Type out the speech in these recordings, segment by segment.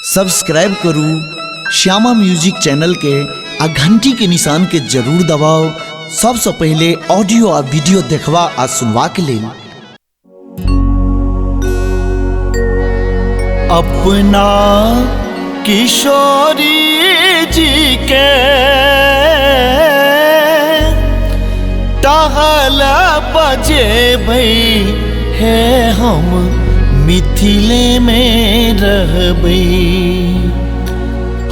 Subscribe करू Shyama music channel के आ घंटी के निशान के जरूर दबाओ सबसे पहले ऑडियो आ वीडियो देखवा आ सुनवा के लिए। अपना किशोरी जी के टहला बजे भई है हम मिथिले में रहबई।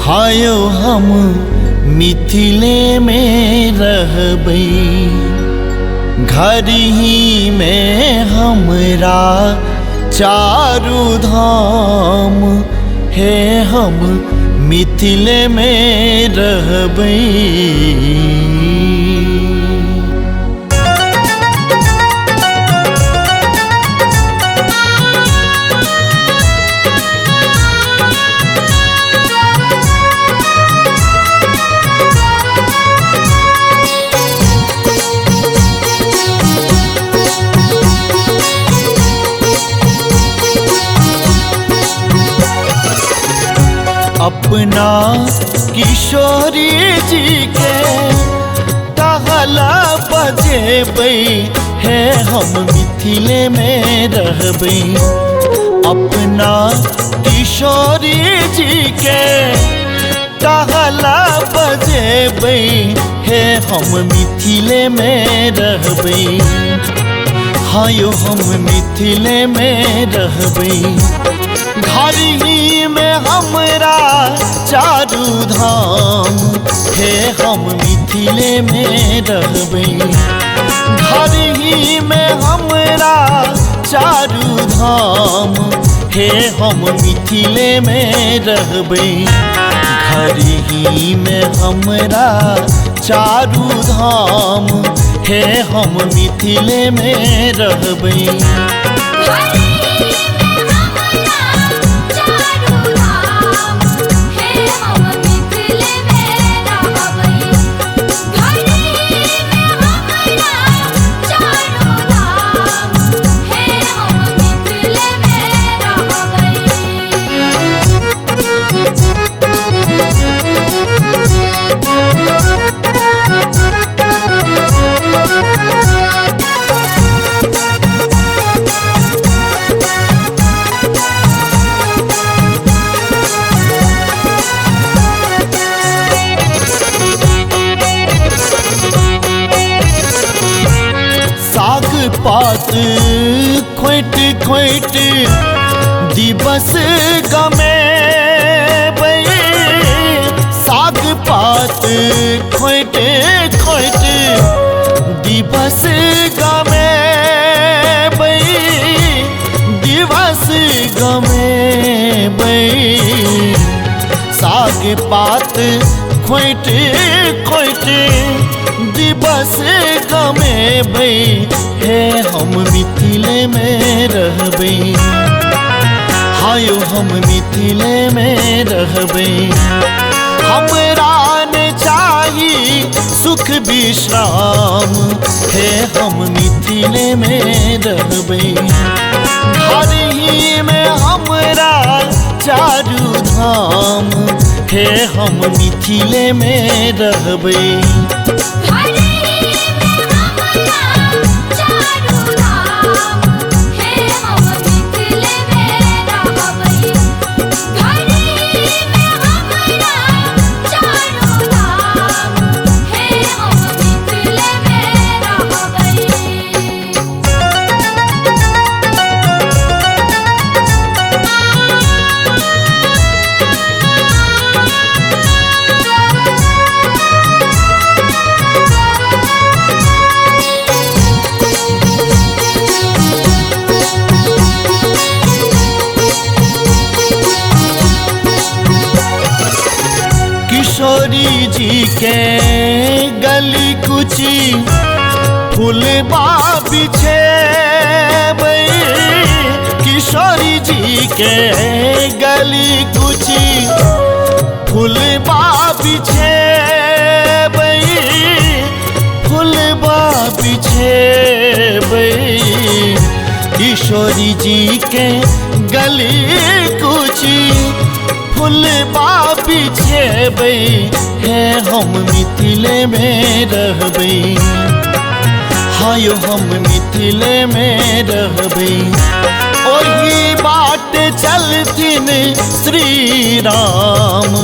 हायो हम मिथिले में रहबई। घर ही में हमरा चारू धाम है हम मिथिले में रहबई। अपना किशोरी जी के टहला बजे बई है हम मिथिले में रहबई। अपना किशोरी जी के टहला बजे बई है हम मिथिले में रहबई। हायो हम मिथिले में रहबई। घर ही में हमरा चारू धाम है हम मिथिले में रहबई। घर ही में हमरा चारू धाम है हम मिथिले में रहबई। घर ही में हमरा चारू धाम है हम मिथिले में रहबई। पात खोट खोट दिवस गमे बई। साग पात खोट खोट दिवस गमे बई। दिवस गमे बई। साग पात खोट खोट दिवस गमे बई है हम मिथिले में रहबई। हायो हम मिथिले में रहबई। हमरा ने चाही सुख विश्राम है हम मिथिले में रहबई। घर ही में हमरा चारू धाम है हम मिथिले में रहबई। किशोरी जी के गली कुची फूलबा बिछे बई। किशोरी जी के गली कुची फूलबा बिछे बई। फूलबा बिछे बई। किशोरी जी के गली कुची फुलबा बिछेबै हे हम मिथिले में रहबै हायो हम मिथिले में रहबै ओही बाट चलथिन श्री राम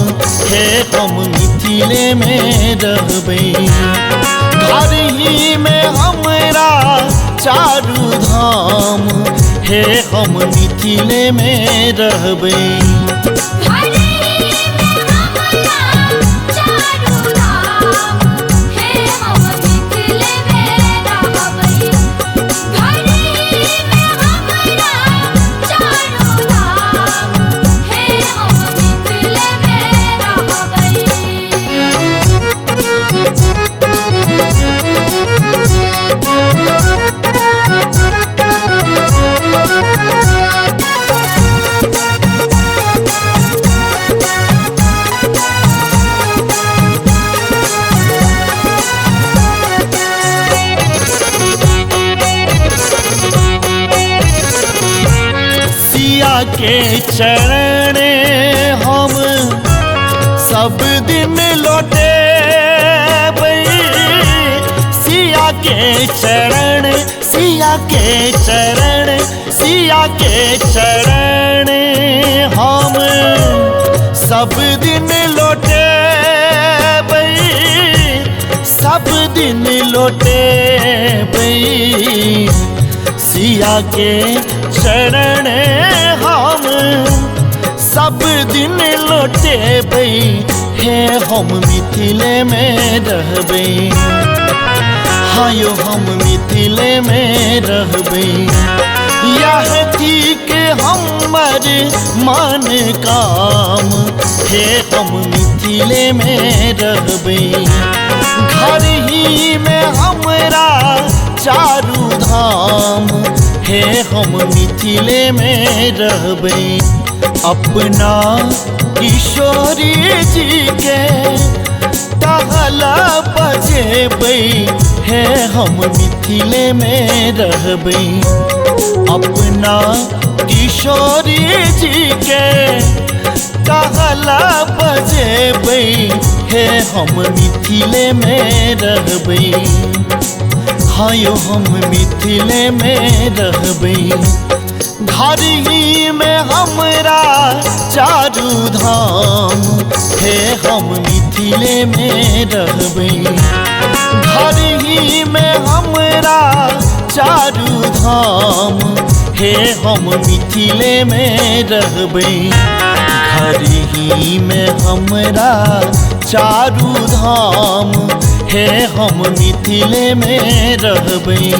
हे हम मिथिले में रहबै घर ही में हमरा चारू धाम हे हम मिथिले में रहबै के चरण हम सब दिन लौटे सिया के चरण सिया के चरण सिया के चरण हम सब दिन लौटे सब दिन लौटे सिया के चरण हम सब दिन लौटेबै हे हम मिथिले में रहबै हायो हम मिथिले में रहबै यह ठीक हमर मन काम हे हम मिथिले में रहबै घर ही में हमरा चारू धाम हे हम मिथिले में रहबै अपना किशोरी जी के टहला बजेबै हे हम मिथिले में रहबै अपना किशोरी जी के टहला बजेबै हे हम मिथिले में रहबै हायो हम मिथिले में रहबै घर ही में हमरा चारू धाम हे हम मिथिले में रहबै घर ही में हमरा चारू धाम हे हम मिथिले में रहबै घर ही में हमरा चारू धाम हे हम मिथिले में रहबै।